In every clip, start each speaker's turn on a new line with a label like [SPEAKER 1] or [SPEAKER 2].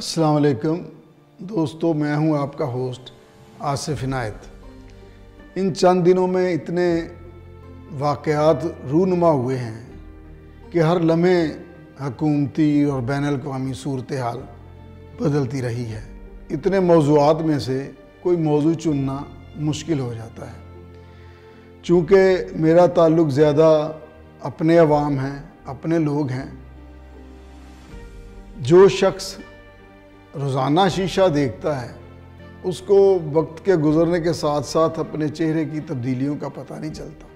[SPEAKER 1] अस्सलाम वालेकुम दोस्तों, मैं हूं आपका होस्ट आसिफ इनायत। इन चंद दिनों में इतने वाक़यात रूनुमा हुए हैं कि हर लम्हे हकूमती और बैनुल-अक़वामी सूरत हाल बदलती रही है। इतने मौज़ूआत में से कोई मौजू चुनना मुश्किल हो जाता है। चूँकि मेरा ताल्लुक़ ज़्यादा अपने अवाम हैं, अपने लोग हैं। जो शख्स रोज़ाना शीशा देखता है उसको वक्त के गुज़रने के साथ साथ अपने चेहरे की तब्दीलियों का पता नहीं चलता।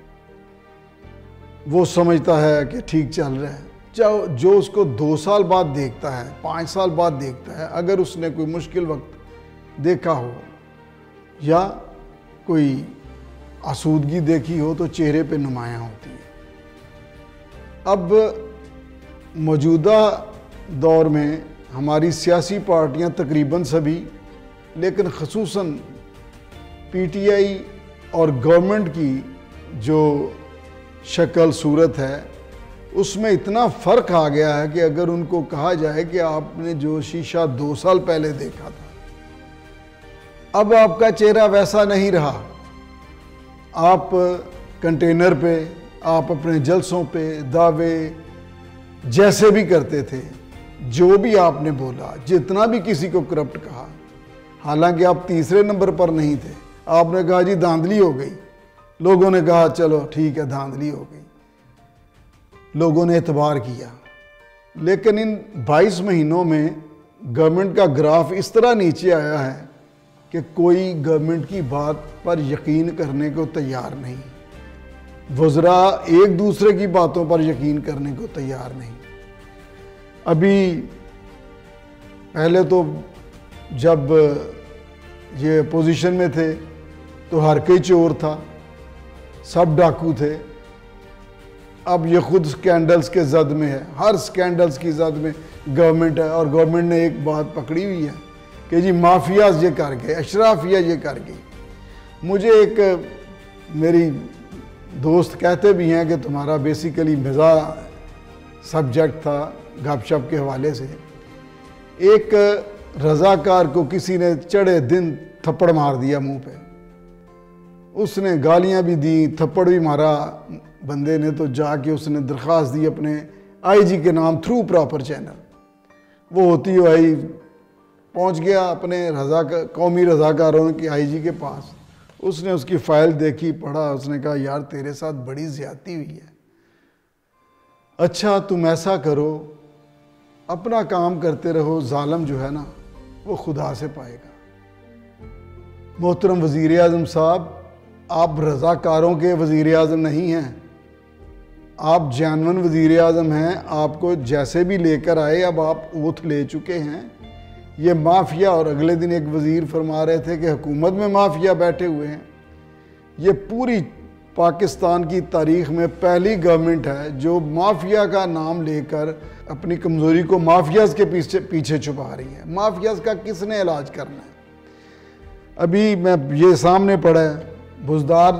[SPEAKER 1] वो समझता है कि ठीक चल रहा है। चाहे जो उसको 2 साल बाद देखता है, 5 साल बाद देखता है, अगर उसने कोई मुश्किल वक्त देखा हो या कोई आसूदगी देखी हो तो चेहरे पे नुमायाँ होती है। अब मौजूदा दौर में हमारी सियासी पार्टियां तकरीबन सभी, लेकिन ख़ुसूसन पीटीआई और गवर्नमेंट की जो शक्ल सूरत है उसमें इतना फ़र्क आ गया है कि अगर उनको कहा जाए कि आपने जो शीशा 2 साल पहले देखा था, अब आपका चेहरा वैसा नहीं रहा। आप कंटेनर पे, आप अपने जलसों पे दावे जैसे भी करते थे, जो भी आपने बोला, जितना भी किसी को करप्ट कहा, हालांकि आप तीसरे नंबर पर नहीं थे। आपने कहा जी धांधली हो गई, लोगों ने कहा चलो ठीक है धांधली हो गई, लोगों ने एतबार किया। लेकिन इन 22 महीनों में गवर्नमेंट का ग्राफ इस तरह नीचे आया है कि कोई गवर्नमेंट की बात पर यकीन करने को तैयार नहीं। वज़रा एक दूसरे की बातों पर यकीन करने को तैयार नहीं। अभी पहले तो जब ये पोजीशन में थे तो हर कोई चोर था, सब डाकू थे। अब ये खुद स्कैंडल्स के जद में है, हर स्कैंडल्स की जद में गवर्नमेंट है। और गवर्नमेंट ने एक बात पकड़ी हुई है कि जी माफियाज ये कर गए, अशराफिया ये कर गई। मुझे एक मेरी दोस्त कहते भी हैं कि तुम्हारा बेसिकली मज़ा सब्जेक्ट था गपशप के हवाले से। एक रज़ाकार को किसी ने चढ़े दिन थप्पड़ मार दिया मुंह पे, उसने गालियां भी दी, थप्पड़ भी मारा बंदे ने। तो जाके उसने दरख्वास्त दी अपने आईजी के नाम थ्रू प्रॉपर चैनल। वो होती हो आई पहुंच गया अपने कौमी रज़ाकारों की आईजी के पास। उसने उसकी फ़ाइल देखी, पढ़ा, उसने कहा यार तेरे साथ बड़ी ज़्यादती हुई है। अच्छा तुम ऐसा करो, अपना काम करते रहो, जालिम जो है ना वो खुदा से पाएगा। मोहतरम वज़ीर आज़म साहब, आप रज़ाकारों के वज़ीर आज़म नहीं हैं, आप जानवन वज़ीर आज़म हैं। आपको जैसे भी लेकर आए अब आप ओथ ले चुके हैं। ये माफिया, और अगले दिन एक वज़ीर फरमा रहे थे कि हुकूमत में माफिया बैठे हुए हैं। ये पूरी पाकिस्तान की तारीख़ में पहली गवर्नमेंट है जो माफिया का नाम लेकर अपनी कमज़ोरी को माफियाज़ के पीछे छुपा रही है। माफियाज़ का किसने इलाज करना है? अभी मैं ये सामने पड़ा है, बुज़दार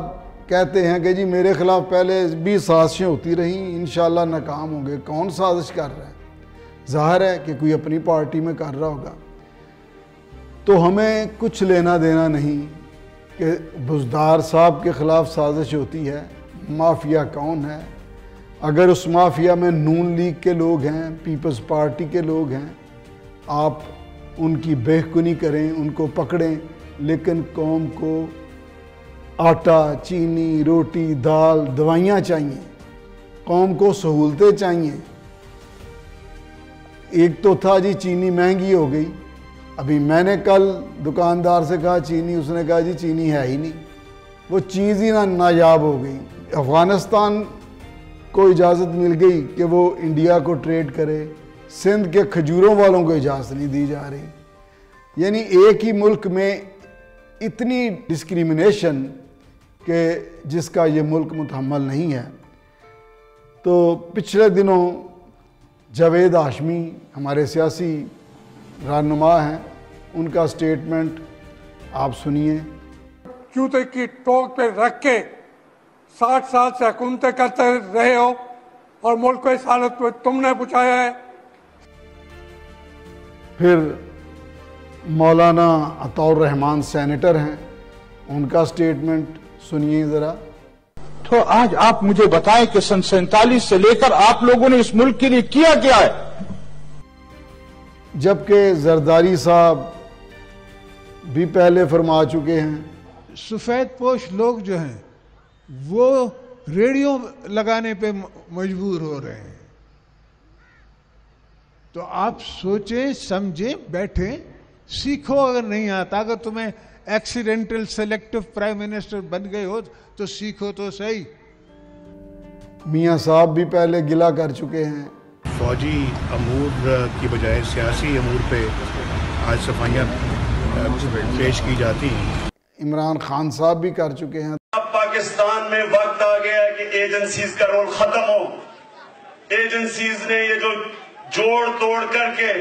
[SPEAKER 1] कहते हैं कि जी मेरे ख़िलाफ़ पहले भी साजिशें होती रहीं, इंशाअल्लाह नाकाम होंगे। कौन साजिश कर रहा है? ज़ाहिर है कि कोई अपनी पार्टी में कर रहा होगा। तो हमें कुछ लेना देना नहीं कि बुज़दार साहब के ख़िलाफ़ साजिश होती है। माफिया कौन है? अगर उस माफिया में नून लीग के लोग हैं, पीपल्स पार्टी के लोग हैं, आप उनकी बेहकुनी करें, उनको पकड़ें, लेकिन कौम को आटा, चीनी, रोटी, दाल, दवाइयाँ चाहिए, कौम को सहूलतें चाहिए। एक तो था जी चीनी महंगी हो गई। अभी मैंने कल दुकानदार से कहा चीनी, उसने कहा जी चीनी है ही नहीं, वो चीज़ ही नायाब हो गई। अफ़गानिस्तान को इजाज़त मिल गई कि वो इंडिया को ट्रेड करे, सिंध के खजूरों वालों को इजाज़त नहीं दी जा रही। यानी एक ही मुल्क में इतनी डिस्क्रिमिनेशन कि जिसका ये मुल्क मुतहम्मल नहीं है। तो पिछले दिनों जावेद हाशमी हमारे सियासी रहनुमा हैं, उनका स्टेटमेंट आप सुनिए।
[SPEAKER 2] जूते की टोक पे रख के 60 साल से हुकूमतें करते रहे हो और मुल्क को इस हालत में तुमने पहुंचाया है।
[SPEAKER 1] फिर मौलाना अताउर रहमान सेनेटर हैं, उनका स्टेटमेंट सुनिए ज़रा।
[SPEAKER 3] तो आज आप मुझे बताएं कि सन 47 से लेकर आप लोगों ने इस मुल्क के लिए किया क्या है?
[SPEAKER 1] जबकि जरदारी साहब भी पहले फरमा चुके हैं।
[SPEAKER 4] सफेद पोश लोग जो हैं वो रेडियो लगाने पे मजबूर हो रहे हैं। तो आप सोचें, समझें, बैठें, सीखो। अगर नहीं आता, अगर तुम्हें एक्सीडेंटल सेलेक्टिव प्राइम मिनिस्टर बन गए हो तो सीखो तो सही।
[SPEAKER 1] मियाँ साहब भी पहले गिला कर चुके हैं।
[SPEAKER 5] फौजी अमूर की बजाय सियासी अमूर पे आज सफाइयाँ पेश की जाती हैं।
[SPEAKER 1] इमरान खान साहब भी कर चुके हैं।
[SPEAKER 6] अब पाकिस्तान में वक्त आ गया है कि एजेंसीज का रोल खत्म हो। एजेंसीज ने ये जो जोड़ तोड़ करके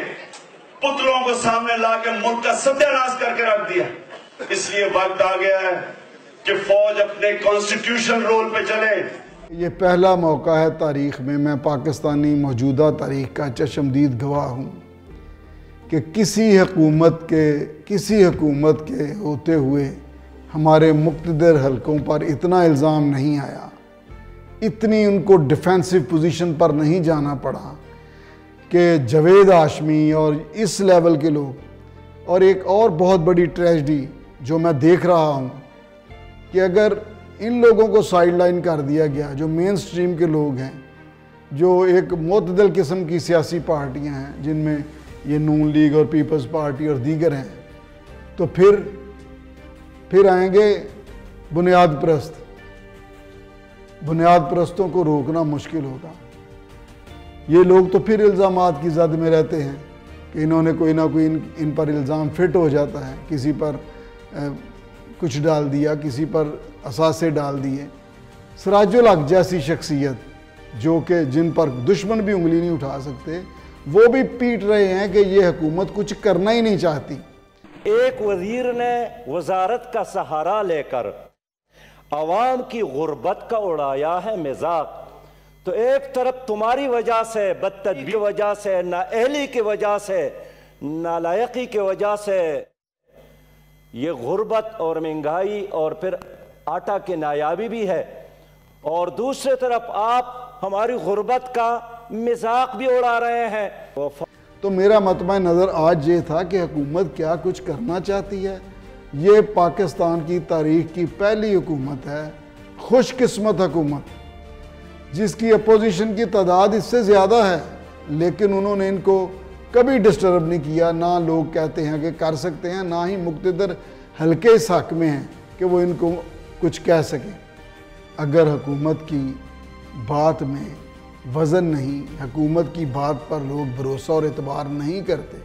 [SPEAKER 6] पुतलों को सामने लाकर मुल्क का सत्यानाश करके रख दिया, इसलिए वक्त आ गया है कि फौज अपने कॉन्स्टिट्यूशन रोल पे चले।
[SPEAKER 1] ये पहला मौका है तारीख में, मैं पाकिस्तानी मौजूदा तारीख का चशमदीद गवाह हूँ कि किसी हुकूमत के होते हुए हमारे मुक़्तदर हलकों पर इतना इल्ज़ाम नहीं आया, इतनी उनको डिफेंसिव पोजीशन पर नहीं जाना पड़ा कि जावेद हाशमी और इस लेवल के लोग। और एक और बहुत बड़ी ट्रेजेडी जो मैं देख रहा हूँ कि अगर इन लोगों को साइडलाइन कर दिया गया, जो मेन स्ट्रीम के लोग हैं, जो एक मुतदल किस्म की सियासी पार्टियाँ हैं जिनमें ये नून लीग और पीपल्स पार्टी और दीगर हैं, तो फिर आएंगे बुनियाद परस्तों को रोकना मुश्किल होगा। ये लोग तो फिर इल्ज़ामात की जद में रहते हैं कि इन्होंने कोई ना कोई इन पर इल्ज़ाम फिट हो जाता है, किसी पर कुछ डाल दिया, किसी पर असासे डाल दिए। सिराजुल हक जैसी शख्सियत जो कि जिन पर दुश्मन भी उंगली नहीं उठा सकते, वो भी पीट रहे हैं कि ये हुकूमत कुछ करना ही नहीं चाहती।
[SPEAKER 7] एक वजीर ने वजारत का सहारा लेकर अवाम की गुर्बत का उड़ाया है मजाक। तो एक तरफ तुम्हारी वजह से, बदतदबीरी की वजह से, नाअहली की वजह से, नालायकी की वजह से ये गुर्बत और महंगाई और फिर आटा की नायाबी भी है, और दूसरी तरफ आप हमारी गुर्बत का मजाक भी उड़ा रहे हैं।
[SPEAKER 1] तो मेरा मतमा नज़र आज ये था कि हुकूमत क्या कुछ करना चाहती है। ये पाकिस्तान की तारीख की पहली हुकूमत है, खुशकिस्मत हुकूमत, जिसकी अपोजिशन की तादाद इससे ज़्यादा है, लेकिन उन्होंने इनको कभी डिस्टर्ब नहीं किया। ना लोग कहते हैं कि कर सकते हैं, ना ही मुक़्तदर हल्के इस हक़ में हैं कि वो इनको कुछ कह सकें। अगर हुकूमत की बात में वज़न नहीं, हुकूमत की बात पर लोग भरोसा और एतबार नहीं करते,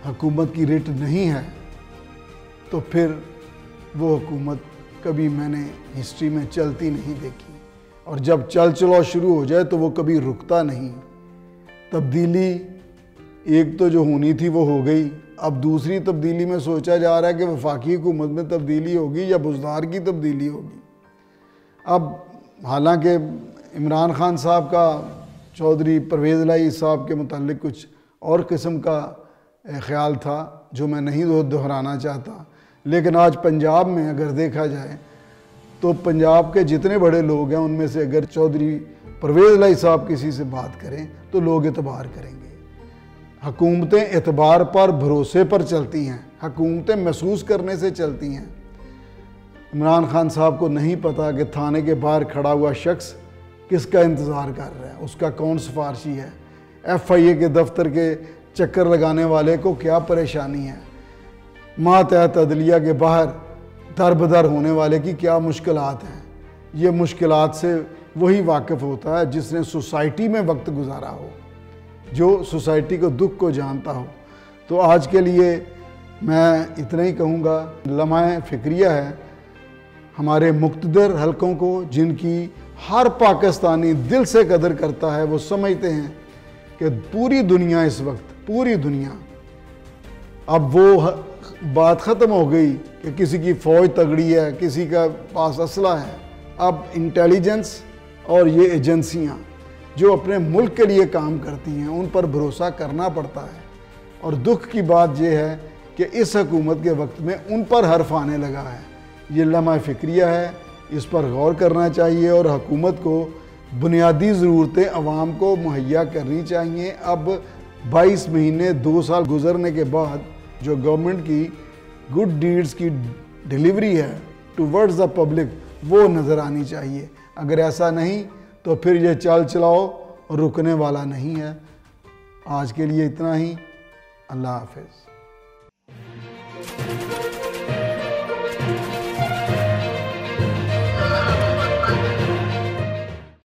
[SPEAKER 1] हुकूमत की रिट नहीं है, तो फिर वो हुकूमत कभी मैंने हिस्ट्री में चलती नहीं देखी। और जब चलो शुरू हो जाए तो वो कभी रुकता नहीं। तब्दीली एक तो जो होनी थी वो हो गई, अब दूसरी तब्दीली में सोचा जा रहा है कि वफाकी हुकूमत में तब्दीली होगी या बुज़दार की तब्दीली होगी। अब हालांकि इमरान खान साहब का चौधरी परवेज़ इलाही साहब के मुतालिक कुछ और किस्म का ख्याल था जो मैं नहीं दोहराना चाहता, लेकिन आज पंजाब में अगर देखा जाए तो पंजाब के जितने बड़े लोग हैं उनमें से अगर चौधरी परवेज़ इलाही साहब किसी से बात करें तो लोग एतबार करेंगे। हुकूमतें एतबार पर, भरोसे पर चलती हैं, हुकूमतें महसूस करने से चलती हैं। इमरान खान साहब को नहीं पता कि थाने के बाहर खड़ा हुआ शख्स किसका इंतज़ार कर रहा है, उसका कौन सिफारशी है, FIA के दफ्तर के चक्कर लगाने वाले को क्या परेशानी है, मातहत अदलिया के बाहर दर बदर होने वाले की क्या मुश्किलात हैं। ये मुश्किलात से वही वाकिफ़ होता है जिसने सोसाइटी में वक्त गुजारा हो, जो सोसाइटी को दुख को जानता हो। तो आज के लिए मैं इतना ही कहूँगा, लम्हा फ़िक्रिया है हमारे मुक़्तदर हलकों को, जिनकी हर पाकिस्तानी दिल से कदर करता है। वो समझते हैं कि पूरी दुनिया इस वक्त, पूरी दुनिया, अब वो बात ख़त्म हो गई कि किसी की फ़ौज तगड़ी है, किसी का पास असला है। अब इंटेलिजेंस और ये एजेंसियाँ जो अपने मुल्क के लिए काम करती हैं, उन पर भरोसा करना पड़ता है। और दुख की बात यह है कि इस हुकूमत के वक्त में उन पर हर्फ आने लगा है। ये लम्हा फ़िक्रिया है, इस पर गौर करना चाहिए और हुकूमत को बुनियादी ज़रूरतें अवाम को मुहैया करनी चाहिए। अब 22 महीने 2 साल गुजरने के बाद जो गवर्नमेंट की गुड डीड्स की डिलीवरी है टुवर्ड्स द पब्लिक वो नज़र आनी चाहिए। अगर ऐसा नहीं तो फिर ये चाल चलाओ रुकने वाला नहीं है। आज के लिए इतना ही। अल्लाह हाफ़िज़।